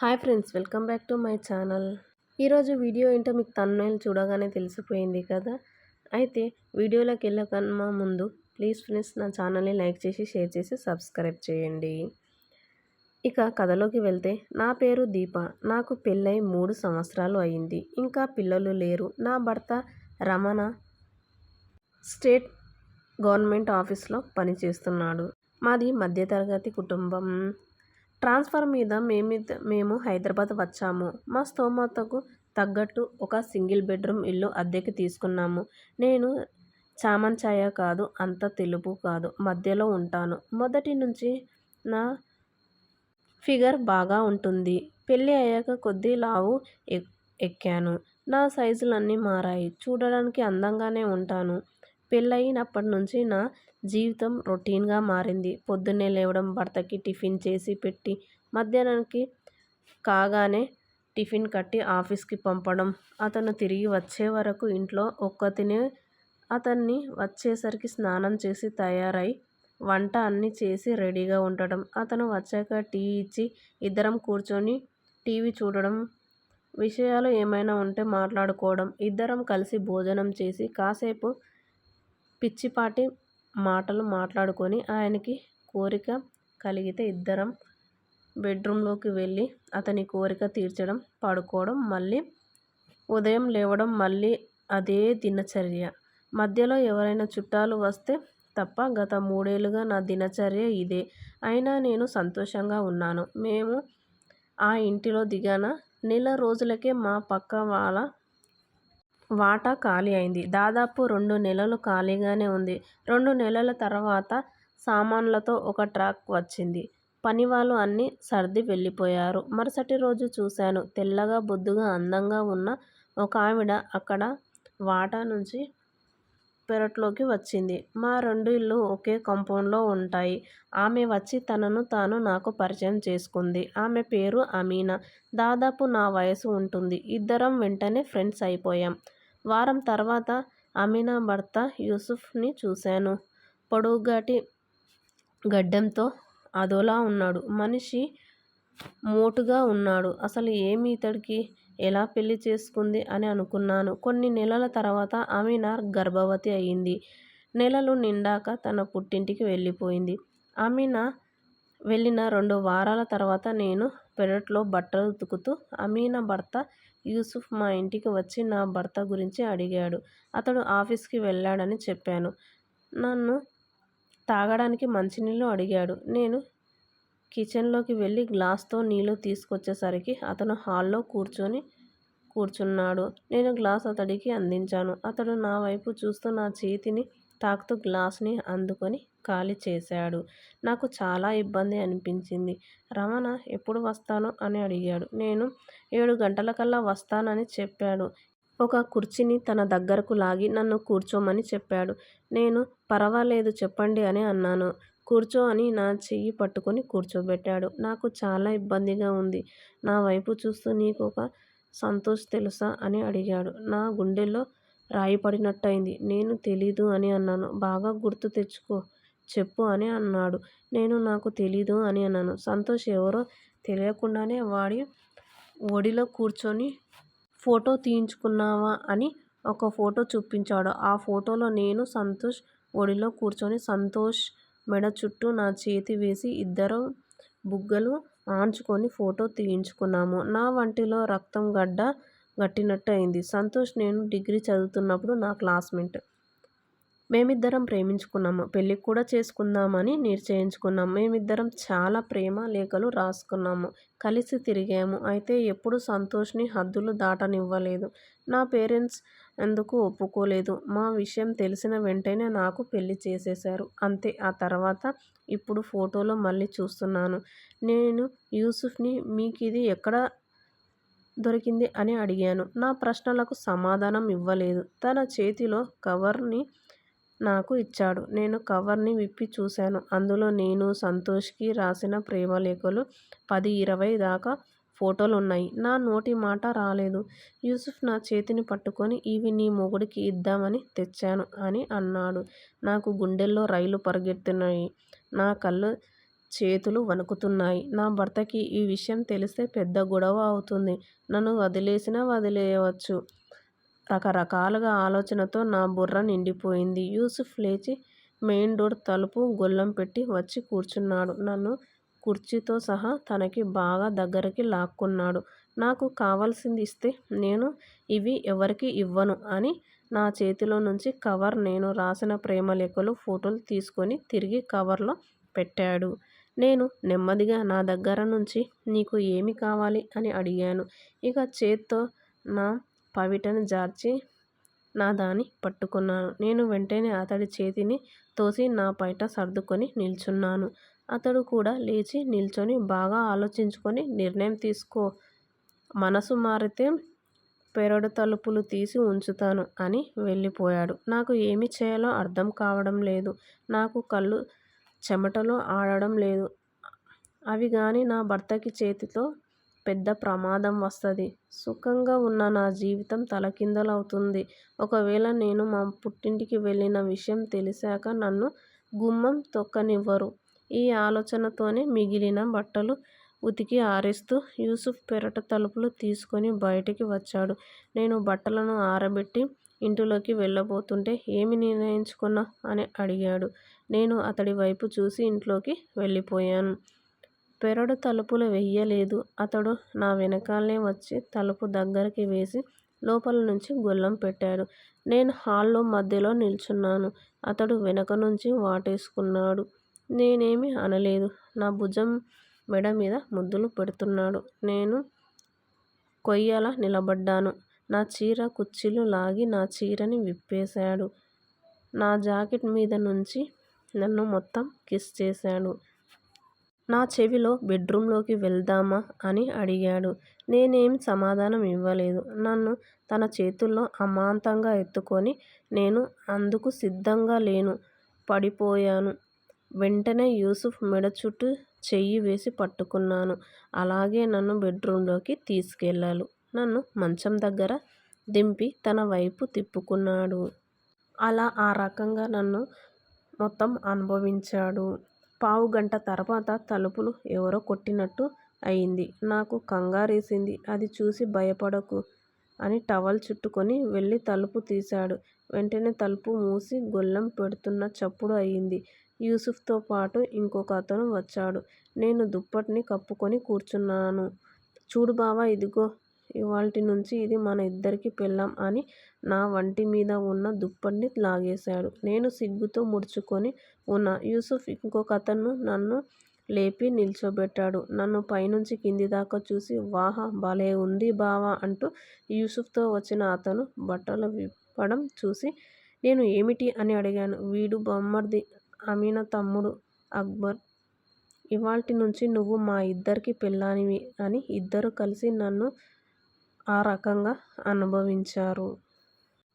Hi friends, welcome back to my channel. ఈరోజు video ఏంటో మీకు థంబ్‌నెయిల్ చూడగానే తెలిసిపోయింది కదా. అయితే వీడియోలోకి వెళ్ళకన్నా ముందు ప్లీజ్ ఫ్రెండ్స్ నా ఛానల్ని లైక్ చేసి, షేర్ చేసి, సబ్స్క్రైబ్ చేయండి. ఇక కథలోకి వెళ్తే, నా పేరు దీప. నాకు పెళ్ళై 3 సంవత్సరాలు అయింది. ఇంకా పిల్లలు లేరు. నా భర్త రమణ స్టేట్ గవర్నమెంట్ ఆఫీస్లో పనిచేస్తున్నాడు. మాది మధ్యతరగతి కుటుంబం. ట్రాన్స్ఫర్ మీద మేము హైదరాబాద్ వచ్చాము. మా స్తోమతకు తగ్గట్టు ఒక సింగిల్ బెడ్రూమ్ ఇల్లు అద్దెకి తీసుకున్నాము. నేను చామంచాయ కాదు, అంత తెలుపు కాదు, మధ్యలో ఉంటాను. మొదటి నుంచి నా ఫిగర్ బాగా ఉంటుంది. పెళ్ళి అయ్యాక కొద్ది లావు ఎక్కాను. నా సైజులన్నీ మారాయి. చూడడానికి అందంగానే ఉంటాను. పెళ్ళయినప్పటి నుంచి నా జీవితం రొటీన్గా మారింది. పొద్దున్నే లేవడం, భర్తకి టిఫిన్ చేసి పెట్టి, మధ్యాహ్నానికి కాగానే టిఫిన్ కట్టి ఆఫీస్కి పంపడం, అతను తిరిగి వచ్చే వరకు ఇంట్లో ఒక్కతినే. అతన్ని వచ్చేసరికి స్నానం చేసి తయారై వంట అన్నీ చేసి రెడీగా ఉండడం, అతను వచ్చాక టీ ఇచ్చి ఇద్దరం కూర్చొని టీవీ చూడడం, విషయాలు ఏమైనా ఉంటే మాట్లాడుకోవడం, ఇద్దరం కలిసి భోజనం చేసి కాసేపు పిచ్చిపాటి మాటలు మాట్లాడుకొని, ఆయనకి కోరిక కలిగితే ఇద్దరం బెడ్రూమ్లోకి వెళ్ళి అతని కోరిక తీర్చడం, పడుకోవడం, మళ్ళీ ఉదయం లేవడం, మళ్ళీ అదే దినచర్య. మధ్యలో ఎవరైనా చుట్టాలు వస్తే తప్ప గత 3 ఏళ్లుగా నా దినచర్య ఇదే. అయినా నేను సంతోషంగా ఉన్నాను. మేము ఆ ఇంటిలో దిగిన నెల రోజులకే మా పక్క వాళ్ళ వాటా ఖాళీ అయింది. దాదాపు 2 నెలలు ఖాళీగానే ఉంది. 2 నెలల తర్వాత సామాన్లతో ఒక ట్రక్ వచ్చింది. పనివాళ్ళు అన్నీ సర్ది వెళ్ళిపోయారు. మరుసటి రోజు చూశాను. తెల్లగా, బొద్దుగా, అందంగా ఉన్న ఒకావిడ అక్కడ వాటా నుంచి పెరట్లోకి వచ్చింది. మా 2 ఇళ్ళు ఒకే కాంపౌండ్లో ఉంటాయి. ఆమె వచ్చి తనను తాను నాకు పరిచయం చేసుకుంది. ఆమె పేరు అమీనా. దాదాపు నా వయసు ఉంటుంది. ఇద్దరం వెంటనే ఫ్రెండ్స్ అయిపోయాం. వారం తర్వాత అమీనా భర్త యూసుఫ్ని చూశాను. పొడుగాటి గడ్డంతో అదోలా ఉన్నాడు. మనిషి మోటుగా ఉన్నాడు. అసలు ఏమి ఇతడికి ఎలా పెళ్లి చేసుకుంది అని అనుకున్నాను. కొన్ని నెలల తర్వాత అమీనా గర్భవతి అయింది. నెలలు నిండాక తన పుట్టింటికి వెళ్ళిపోయింది. అమీనా వెళ్ళిన 2 వారాల తర్వాత నేను పెరట్లో బట్టలు ఉతుకుతూ అమీనా భర్త యూసుఫ్ మా ఇంటికి వచ్చి నా భర్త గురించి అడిగాడు. అతడు ఆఫీస్కి వెళ్ళాడని చెప్పాను. నన్ను తాగడానికి మంచినీళ్ళు అడిగాడు. నేను కిచెన్లోకి వెళ్ళి గ్లాస్తో నీళ్లు తీసుకొచ్చేసరికి అతను హాల్లో కూర్చున్నాడు. నేను గ్లాస్ అతడికి అందించాను. అతడు నా వైపు చూస్తూ నా చేతిని తాకుతూ గ్లాసుని అందుకొని ఖాళీ చేశాడు. నాకు చాలా ఇబ్బంది అనిపించింది. రమణ ఎప్పుడు వస్తాను అని అడిగాడు. నేను 7 గంటలకల్లా వస్తానని చెప్పాడు. ఒక కుర్చీని తన దగ్గరకు లాగి నన్ను కూర్చోమని చెప్పాడు. నేను పరవాలేదు చెప్పండి అని అన్నాను. కూర్చో అని నా చెయ్యి పట్టుకొని కూర్చోబెట్టాడు. నాకు చాలా ఇబ్బందిగా ఉంది. నా వైపు చూస్తూ నీకు ఒక సంతోష్ తెలుసా అని అడిగాడు. నా గుండెల్లో రాయి పడినట్టయింది. నేను తెలీదు అని అన్నాను. బాగా గుర్తు తెచ్చుకో చెప్పు అని అన్నాడు. నాకు తెలీదు అని అన్నాను. సంతోష్ ఎవరో తెలియకుండానే వాడి ఒడిలో కూర్చొని ఫోటో తీయించుకున్నావా అని ఒక ఫోటో చూపించాడు. ఆ ఫోటోలో నేను సంతోష్ ఒడిలో కూర్చొని సంతోష్ మెడ చుట్టూ నా చేతి వేసి ఇద్దరం బుగ్గలు ఆంచుకొని ఫోటో తీయించుకున్నాము. నా వంటిలో రక్తం గట్టినట్టు అయింది. సంతోష్ నేను డిగ్రీ చదువుతున్నప్పుడు నా క్లాస్మేట్. మేమిద్దరం ప్రేమించుకున్నాము. పెళ్లి కూడా చేసుకుందామని నిశ్చయించుకున్నాం. మేమిద్దరం చాలా ప్రేమ లేఖలు రాసుకున్నాము. కలిసి తిరిగాము. అయితే ఎప్పుడూ సంతోష్ని హద్దులు దాటనివ్వలేదు. నా పేరెంట్స్ ఎందుకు ఒప్పుకోలేదు. మా విషయం తెలిసిన వెంటనే నాకు పెళ్లి చేసేశారు. అంతే. ఆ తర్వాత ఇప్పుడు ఫోటోలో మళ్ళీ చూస్తున్నాను. నేను యూసుఫ్ని. మీకిది ఎక్కడ దొరికింది అని అడిగాను. నా ప్రశ్నలకు సమాధానం ఇవ్వలేదు. తన చేతిలో కవర్ని నాకు ఇచ్చాడు. నేను కవర్ని విప్పి చూశాను. అందులో నేను సంతోష్కి రాసిన ప్రేమలేఖలు 10-20 దాకా ఫోటోలున్నాయి. నా నోటి మాట రాలేదు. యూసుఫ్ నా చేతిని పట్టుకొని ఇవి నీ మొగుడికి ఇద్దామని తెచ్చాను అని అన్నాడు. నాకు గుండెల్లో రైళ్లు పరిగెడుతున్నాయి. నా కళ్ళు చేతులు వణుకుతున్నాయి. నా భర్తకి ఈ విషయం తెలిస్తే పెద్ద గొడవ అవుతుంది. నన్ను వదిలేసినా వదిలేయవచ్చు. రకరకాలుగా ఆలోచనతో నా బుర్ర నిండిపోయింది. యూసుఫ్ లేచి మెయిన్ డోర్ తలుపు గొళ్ళెం పెట్టి వచ్చి కూర్చున్నాడు. నన్ను కుర్చీతో సహా తనకి బాగా దగ్గరికి లాక్కున్నాడు. నాకు కావాల్సింది ఇస్తే నేను ఇవి ఎవరికీ ఇవ్వను అని నా చేతిలో నుంచి కవర్, నేను రాసిన ప్రేమలేఖలు, ఫోటోలు తీసుకొని తిరిగి కవర్లో పెట్టాడు. నేను నెమ్మదిగా నా దగ్గర నుంచి నీకు ఏమి కావాలి అని అడిగాను. ఇక చేత్తో నా పవిటను జార్చి నా దాన్ని పట్టుకున్నాను. నేను వెంటనే అతడి చేతిని తోసి నా పైట సర్దుకొని నిల్చున్నాను. అతడు కూడా లేచి నిల్చొని బాగా ఆలోచించుకొని నిర్ణయం తీసుకో, మనసు మారితే పెరడు తలుపులు తీసి ఉంచుతాను అని వెళ్ళిపోయాడు. నాకు ఏమి చేయాలో అర్థం కావడం లేదు. నాకు కళ్ళు చెమటలో ఆడడం లేదు. అవి గాని నా భర్తకి చేతితో పెద్ద ప్రమాదం వస్తది. సుఖంగా ఉన్న నా జీవితం తలకిందులవుతుంది. ఒకవేళ నేను మా పుట్టింటికి వెళ్ళిన విషయం తెలిసాక నన్ను గుమ్మం తొక్కనివ్వరు. ఈ ఆలోచనతోనే మిగిలిన బట్టలు ఉతికి ఆరేస్తూ యూసుఫ్ పెరట తలుపులు తీసుకొని బయటికి వచ్చాడు. నేను బట్టలను ఆరబెట్టి ఇంటిలోకి వెళ్ళబోతుంటే ఏమి నిర్ణయించుకున్నా అని అడిగాడు. నేను అతడి వైపు చూసి ఇంట్లోకి వెళ్ళిపోయాను. పెరడు తలుపులు వెయ్యలేదు. అతడు నా వెనకాలే వచ్చి తలుపు దగ్గరికి వేసి లోపల నుంచి గొళ్ళెం పెట్టాడు. నేను హాల్లో మధ్యలో నిల్చున్నాను. అతడు వెనక నుంచి వాటేసుకున్నాడు. నేనేమీ అనలేదు. నా భుజం మెడ మీద ముద్దులు పెడుతున్నాడు. నేను కొయ్యలా నిలబడ్డాను. నా చీర కుచ్చిళ్ళు లాగి నా చీరని విప్పేశాడు. నా జాకెట్ మీద నుంచి నన్ను మొత్తం కిస్ చేశాడు. నా చెవిలో బెడ్రూంలోకి వెళ్దామా అని అడిగాడు. నేనేం సమాధానం ఇవ్వలేదు. నన్ను తన చేతుల్లో అమాంతంగా ఎత్తుకొని నేను అందుకు సిద్ధంగా లేను, పడిపోయాను. వెంటనే యూసుఫ్ మెడ చుట్టూ చెయ్యి వేసి పట్టుకున్నాను. అలాగే నన్ను బెడ్రూంలోకి తీసుకెళ్ళాడు. నన్ను మంచం దగ్గర దింపి తన వైపు తిప్పుకున్నాడు. అలా ఆ రకంగా నన్ను మొత్తం అనుభవించాడు. పావుగంట తర్వాత తలుపులు ఎవరో కొట్టినట్టు అయింది. నాకు కంగారేసింది. అది చూసి భయపడకు అని టవల్ చుట్టుకొని వెళ్ళి తలుపు తీశాడు. వెంటనే తలుపు మూసి గొళ్ళెం పెడుతున్న చప్పుడు అయింది. యూసుఫ్తో పాటు ఇంకొక అతను వచ్చాడు. నేను దుప్పటిని కప్పుకొని కూర్చున్నాను. చూడు బావా, ఇదిగో ఇవాల్టి నుంచి ఇది మన ఇద్దరికి పెళ్ళాం అని నా వంటి మీద ఉన్న దుప్పటిని లాగేశాడు. నేను సిగ్గుతో ముడుచుకొని ఉన్నా. యూసుఫ్ ఇంకొకతను నన్ను లేపి నిల్చోబెట్టాడు. నన్ను పైనుంచి కింది దాకా చూసి వాహ భలే ఉంది బావా అంటూ యూసుఫ్తో వచ్చిన అతను బట్టలు విప్పడం చూసి నేను ఏమిటి అని అడిగాను. వీడు బామ్మర్ది అమీనా తమ్ముడు అక్బర్. ఇవాల్టి నుంచి నువ్వు మా ఇద్దరికి పెళ్ళానివి అని ఇద్దరు కలిసి నన్ను ఆ రకంగా అనుభవించారు.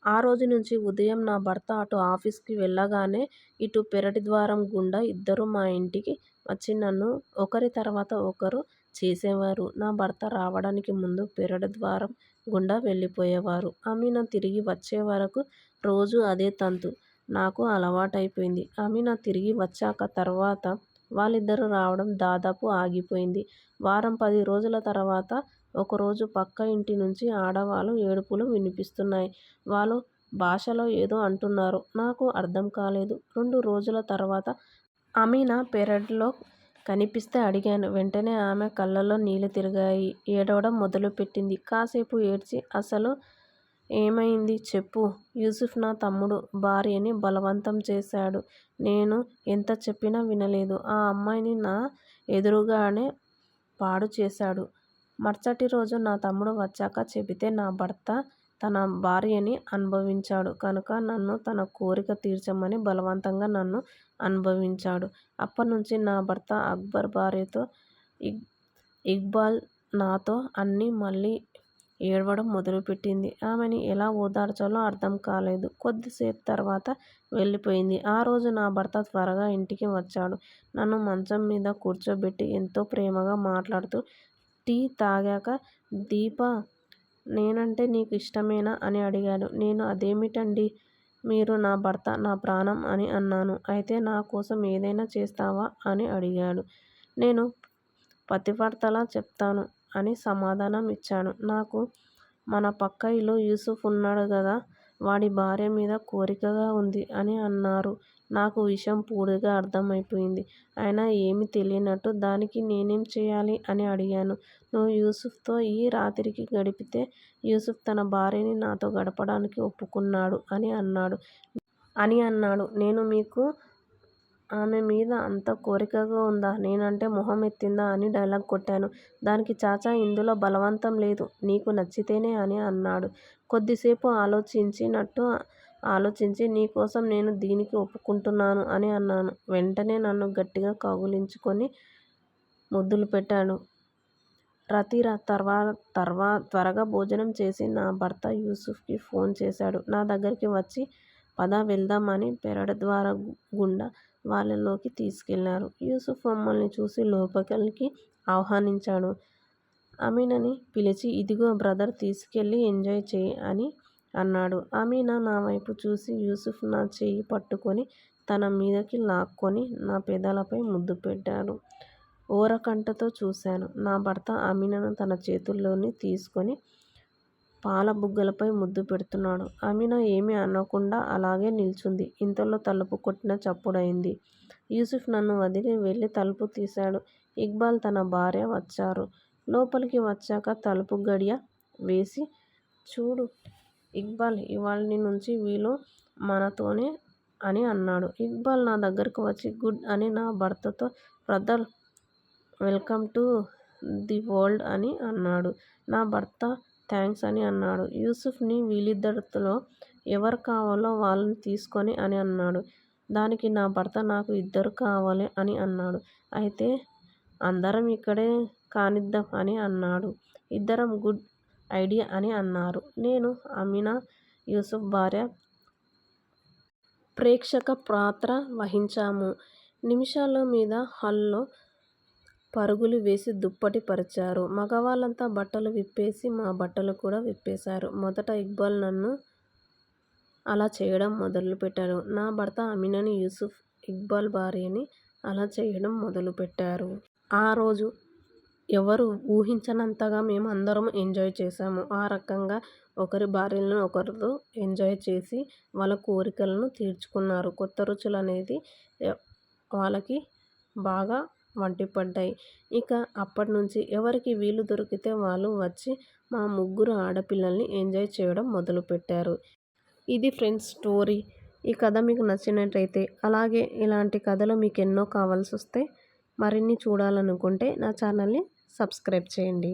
ఆ రోజు నుంచి ఉదయం నా భర్త అటు ఆఫీస్కి వెళ్ళగానే ఇటు పెరటి ద్వారం గుండా ఇద్దరు మా ఇంటికి వచ్చి నన్ను ఒకరి తర్వాత ఒకరు చేసేవారు. నా భర్త రావడానికి ముందు పెరటి ద్వారం గుండా వెళ్ళిపోయేవారు. అమీనా తిరిగి వచ్చే వరకు రోజూ అదే తంతు. నాకు అలవాటైపోయింది. అమీనా తిరిగి వచ్చాక తర్వాత వాళ్ళిద్దరూ రావడం దాదాపు ఆగిపోయింది. వారం 10 రోజుల తర్వాత ఒకరోజు పక్క ఇంటి నుంచి ఆడవాళ్ళ ఏడుపులు వినిపిస్తున్నాయి. వాళ్ళు భాషలో ఏదో అంటున్నారు. నాకు అర్థం కాలేదు. 2 రోజుల తర్వాత అమీనా పెరట్లో కనిపిస్తే అడిగాను. వెంటనే ఆమె కళ్ళల్లో నీళ్లు తిరిగాయి. ఏడవడం మొదలుపెట్టింది. కాసేపు ఏడ్చి అసలు ఏమైంది చెప్పు. యూసుఫ్ నా తమ్ముడు భార్యని బలవంతం చేశాడు. నేను ఎంత చెప్పినా వినలేదు. ఆ అమ్మాయిని నా ఎదురుగానే పాడు చేశాడు. మర్సటి రోజు నా తమ్ముడు వచ్చాక చెబితే నా భర్త తన భార్యని అనుభవించాడు కనుక నన్ను తన కోరిక తీర్చమని బలవంతంగా నన్ను అనుభవించాడు. అప్పట్నుంచి నా భర్త అక్బర్ భార్యతో ఇక్బాల్ నాతో అన్నీ మళ్ళీ ఏడవడం మొదలుపెట్టింది. ఆమెని ఎలా ఓదార్చాలో అర్థం కాలేదు. కొద్దిసేపు తర్వాత వెళ్ళిపోయింది. ఆ రోజు నా భర్త త్వరగా ఇంటికి వచ్చాడు. నన్ను మంచం మీద కూర్చోబెట్టి ఎంతో ప్రేమగా మాట్లాడుతూ టీ తాగాక దీపా, నేనంటే నీకు ఇష్టమేనా అని అడిగాడు. నేను అదేమిటండీ, మీరు నా భర్త, నా ప్రాణం అని అన్నాను. అయితే నా కోసం ఏదైనా చేస్తావా అని అడిగాడు. నేను పతివ్రతలా చెప్తాను అని సమాధానం ఇచ్చాను. నాకు మన పక్క ఇల్లు యూసుఫ్ ఉన్నాడు గదా, వాడి భార్య మీద కోరికగా ఉంది అని అన్నారు. నాకు విషయం పూర్తిగా అర్థమైపోయింది. అయినా ఏమీ తెలియనట్టు దానికి నేనేం చేయాలి అని అడిగాను. నువ్వు యూసుఫ్తో ఈ రాత్రికి గడిపితే యూసుఫ్ తన భార్యని నాతో గడపడానికి ఒప్పుకున్నాడు అని అన్నాడు. నేను మీకు ఆమె మీద అంత కోరికగా ఉందా, నేనంటే మొహం ఎత్తిందా అని డైలాగ్ కొట్టాను. దానికి చాచా ఇందులో బలవంతం లేదు, నీకు నచ్చితేనే అని అన్నాడు. కొద్దిసేపు ఆలోచించి నీకోసం నేను దీనికి ఒప్పుకుంటున్నాను అని అన్నాను. వెంటనే నన్ను గట్టిగా కౌగిలించుకొని ముద్దులు పెట్టాడు. రతీరా త్వరగా భోజనం చేసి నా భర్త యూసుఫ్కి ఫోన్ చేశాడు. నా దగ్గరికి వచ్చి పద వెళ్దాం అని పెరడు ద్వారం గుండా వాళ్ళలోకి తీసుకెళ్లారు. యూసుఫ్ మమ్మల్ని చూసి లోపలికి ఆహ్వానించాడు. అమీనాని పిలిచి ఇదిగో బ్రదర్, తీసుకెళ్ళి ఎంజాయ్ చెయ్యి అని అన్నాడు. అమీనా నా వైపు చూసి యూసుఫ్ నా చెయ్యి పట్టుకొని తన మీదకి లాక్కొని నా పెదాలపై ముద్దు పెట్టాడు. ఓరకంటతో చూశాను. నా భర్త అమీనాను తన చేతుల్లోని తీసుకొని పాల బుగ్గలపై ముద్దు పెడుతున్నాడు. అమీనా ఏమీ అనకుండా అలాగే నిల్చుంది. ఇంతలో తలుపు కొట్టిన చప్పుడయింది. యూసుఫ్ నన్ను వదిలి వెళ్ళి తలుపు తీశాడు. ఇక్బాల్ తన భార్య వచ్చారు. లోపలికి వచ్చాక తలుపు గడియ వేసి, చూడు ఇక్బాల్, ఇవాల్టి నుంచి వీళ్ళు మనతోనే అని అన్నాడు. ఇక్బాల్ నా దగ్గరకు వచ్చి గుడ్ అని నా భర్తతో brother welcome to the world అని అన్నాడు. నా భర్త థాంక్స్ అని అన్నాడు. యూసుఫ్ ని వీళ్ళిద్దరిలో ఎవరు కావాలో వాళ్ళని తీసుకొని అని అన్నాడు. దానికి నా భర్త నాకు ఇద్దరు కావాలి అని అన్నాడు. అయితే అందరం ఇక్కడే కానిద్దాం అని అన్నాడు. ఇద్దరం గుడ్ ఐడియా అని అన్నారు. నేను, అమీనా, యూసుఫ్ భార్య ప్రేక్షక పాత్ర వహించాము. నిమిషాల మీద హాల్లో పరుగులు వేసి దుప్పటి పరిచారు. మగవాళ్ళంతా బట్టలు విప్పేసి మా బట్టలు కూడా విప్పేశారు. మొదట ఇక్బాల్ నన్ను అలా చేయడం మొదలుపెట్టాడు. నా భర్త అమీనాని, యూసుఫ్ ఇక్బాల్ భార్యని అలా చేయడం మొదలుపెట్టారు. ఆ రోజు ఎవరు ఊహించనంతగా మేము అందరం ఎంజాయ్ చేశాము. ఆ రకంగా ఒకరి భార్యలను ఒకరు ఎంజాయ్ చేసి వాళ్ళ కోరికలను తీర్చుకున్నారు. కొత్త రుచులనేది వాళ్ళకి బాగా వంటిపడ్డాయి. ఇక అప్పటినుంచి ఎవరికి వీలు దొరికితే వాళ్ళు వచ్చి మా ముగ్గురు ఆడపిల్లల్ని ఎంజాయ్ చేయడం మొదలుపెట్టారు. ఇది ఫ్రెండ్స్ స్టోరీ. ఈ కథ మీకు నచ్చినట్టయితే, అలాగే ఇలాంటి కథలు మీకెన్నో కావాల్సొస్తే, మరిన్ని చూడాలనుకుంటే నా ఛానల్ని సబ్స్క్రైబ్ చేయండి.